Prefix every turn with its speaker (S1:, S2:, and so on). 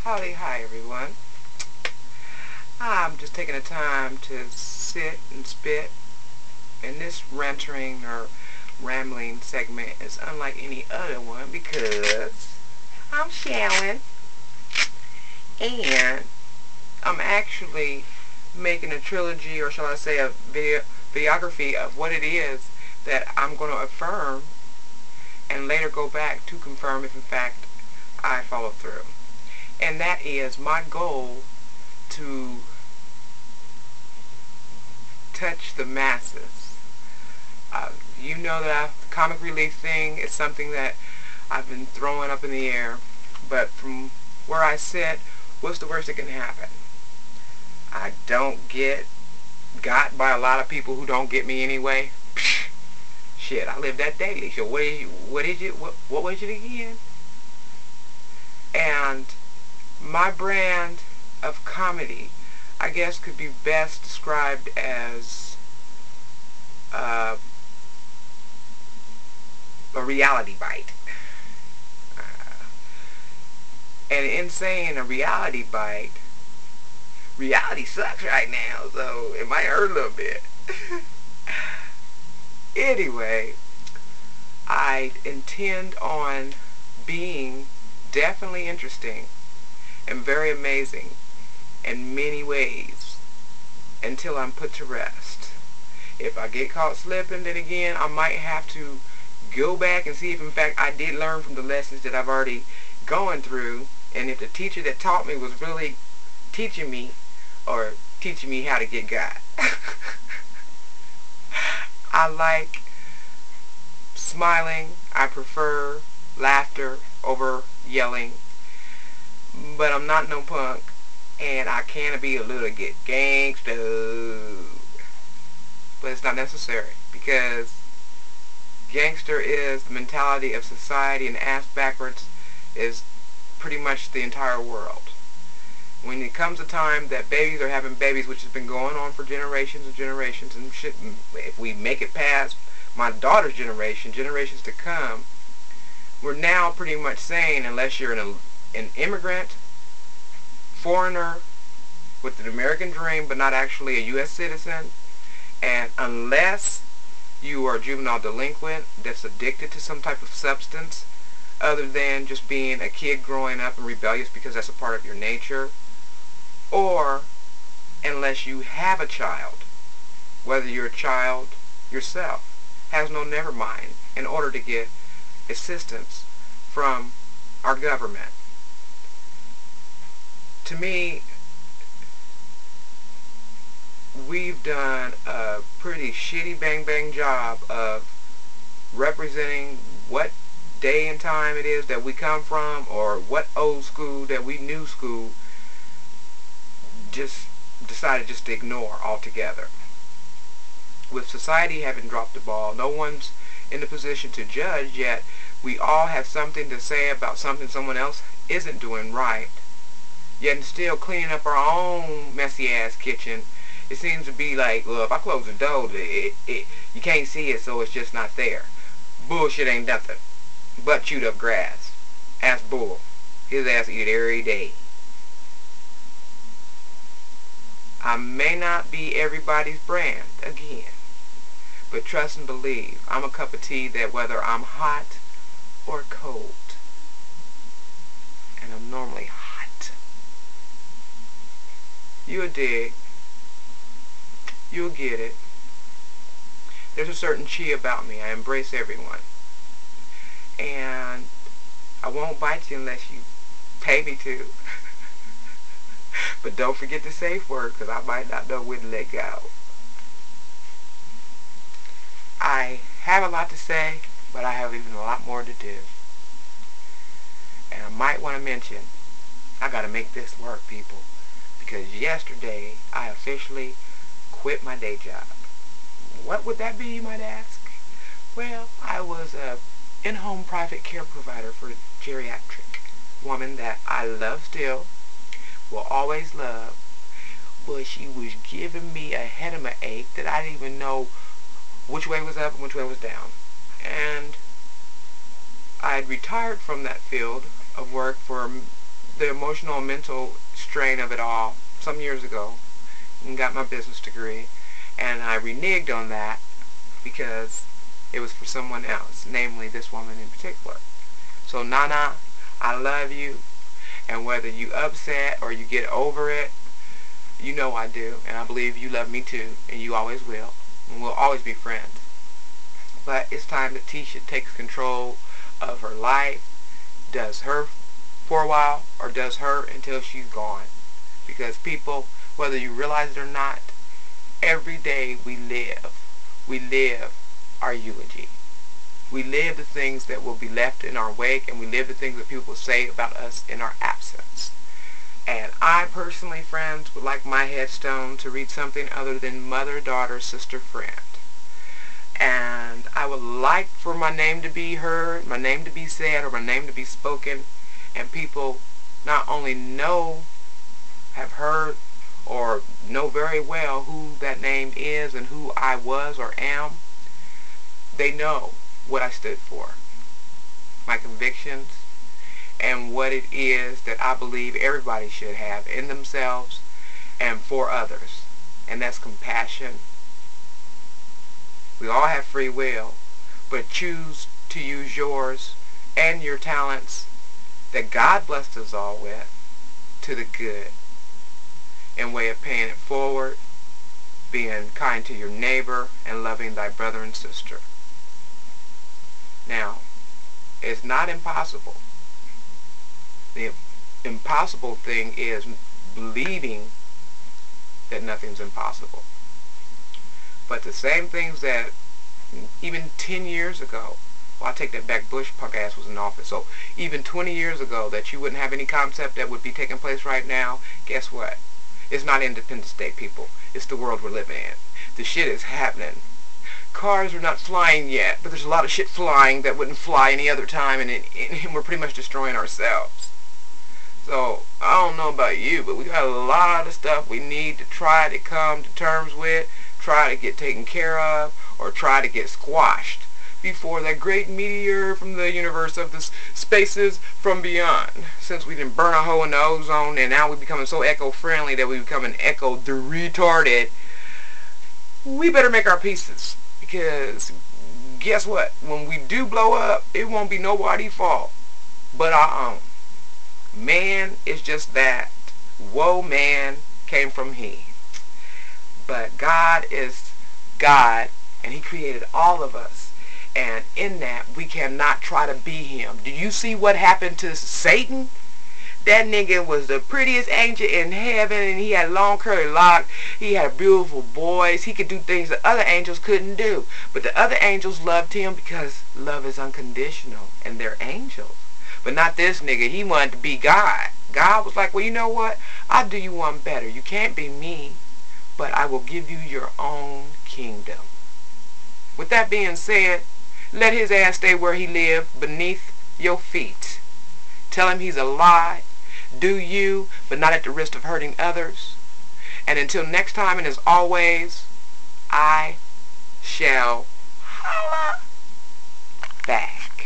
S1: Howdy, hi everyone. I'm just taking the time to sit and spit, and this rantering or rambling segment is unlike any other one because I'm showering and I'm actually making a trilogy, or shall I say a videography of what it is that I'm going to affirm and later go back to confirm if in fact I follow through. And that is my goal to touch the masses. You know that the comic relief thing is something that I've been throwing up in the air, but from where I sit, what's the worst that can happen? I don't get got by a lot of people who don't get me anyway. Psh, shit, I live that daily. So what was it again? And my brand of comedy, I guess, could be best described as a reality bite. And in saying a reality bite, reality sucks right now, so it might hurt a little bit. Anyway, I intend on being definitely interesting and very amazing in many ways until I'm put to rest. If I get caught slipping, then again, I might have to go back and see if in fact I did learn from the lessons that I've already gone through, and if the teacher that taught me was really teaching me or teaching me how to get got. I like smiling. I prefer laughter over yelling. But I'm not no punk, and I can be a little get gangster. But it's not necessary, because gangster is the mentality of society, and ass backwards is pretty much the entire world. When it comes a time that babies are having babies, which has been going on for generations and generations, and shit, if we make it past my daughter's generation, generations to come, we're now pretty much saying, unless you're an immigrant, foreigner with an American dream but not actually a U.S. citizen, and unless you are a juvenile delinquent that's addicted to some type of substance other than just being a kid growing up and rebellious because that's a part of your nature, or unless you have a child, whether you're a child yourself, has no never mind in order to get assistance from our government. To me, we've done a pretty shitty bang job of representing what day and time it is that we come from, or what old school that we new school just decided just to ignore altogether. With society having dropped the ball, no one's in the position to judge, yet we all have something to say about something someone else isn't doing right. Yet still cleaning up our own messy ass kitchen, it seems to be like, well, if I close the door, you can't see it, so it's just not there. Bullshit ain't nothing but chewed up grass. Ask Bull. His ass eat it every day. I may not be everybody's brand, again, but trust and believe, I'm a cup of tea that whether I'm hot or cold, and I'm normally hot, you'll dig, you'll get it. There's a certain chi about me. I embrace everyone, and I won't bite you unless you pay me to. But don't forget the safe word, because I might not know when to let go. I have a lot to say, but I have even a lot more to do. And I might want to mention, I got to make this work, people, because yesterday I officially quit my day job. What would that be, you might ask? Well, I was a in-home private care provider for a geriatric woman that I love still, will always love, but she was giving me a head of my ache that I didn't even know which way was up and which way was down. And I had retired from that field of work for the emotional and mental strain of it all some years ago and got my business degree, and I reneged on that because it was for someone else, namely this woman in particular. So Nana, I love you, and whether you upset or you get over it, you know I do, and I believe you love me too, and you always will, and we'll always be friends. But it's time that Tisha takes control of her life, does her for a while, or does her until she's gone. Because people, whether you realize it or not, every day we live our eulogy. We live the things that will be left in our wake, and we live the things that people will say about us in our absence. And I personally, friends, would like my headstone to read something other than mother, daughter, sister, friend. And I would like for my name to be heard, my name to be said, or my name to be spoken, and people not only know, have heard, or know very well who that name is and who I was or am. They know what I stood for, my convictions, and what it is that I believe everybody should have in themselves and for others. And that's compassion. We all have free will, but choose to use yours and your talents that God blessed us all with to the good, in way of paying it forward, being kind to your neighbor, and loving thy brother and sister. Now, it's not impossible. The impossible thing is believing that nothing's impossible. But the same things that even 10 years ago, well, I take that back, Bush punk ass was in office, so even 20 years ago that you wouldn't have any concept that would be taking place right now, guess what? It's not Independence Day, people. It's the world we're living in. The shit is happening. Cars are not flying yet, but there's a lot of shit flying that wouldn't fly any other time, and we're pretty much destroying ourselves. So, I don't know about you, but we got a lot of stuff we need to try to come to terms with, try to get taken care of, or try to get squashed before that great meteor from the universe of the spaces from beyond. Since we didn't burn a hole in the ozone, and now we're becoming so eco-friendly that we become an eco-retarded, we better make our pieces. Because guess what? When we do blow up, it won't be nobody's fault but our own. Man is just that. Woe man came from he. But God is God, and he created all of us. And in that, we cannot try to be him. Do you see what happened to Satan? That nigga was the prettiest angel in heaven, and he had long curly locks. He had a beautiful voice. He could do things that other angels couldn't do. But the other angels loved him because love is unconditional, and they're angels. But not this nigga. He wanted to be God. God was like, well, you know what? I'll do you one better. You can't be me, but I will give you your own kingdom. With that being said, let his ass stay where he lived, beneath your feet. Tell him he's a lie. Do you, but not at the risk of hurting others. And until next time, and as always, I shall holla back.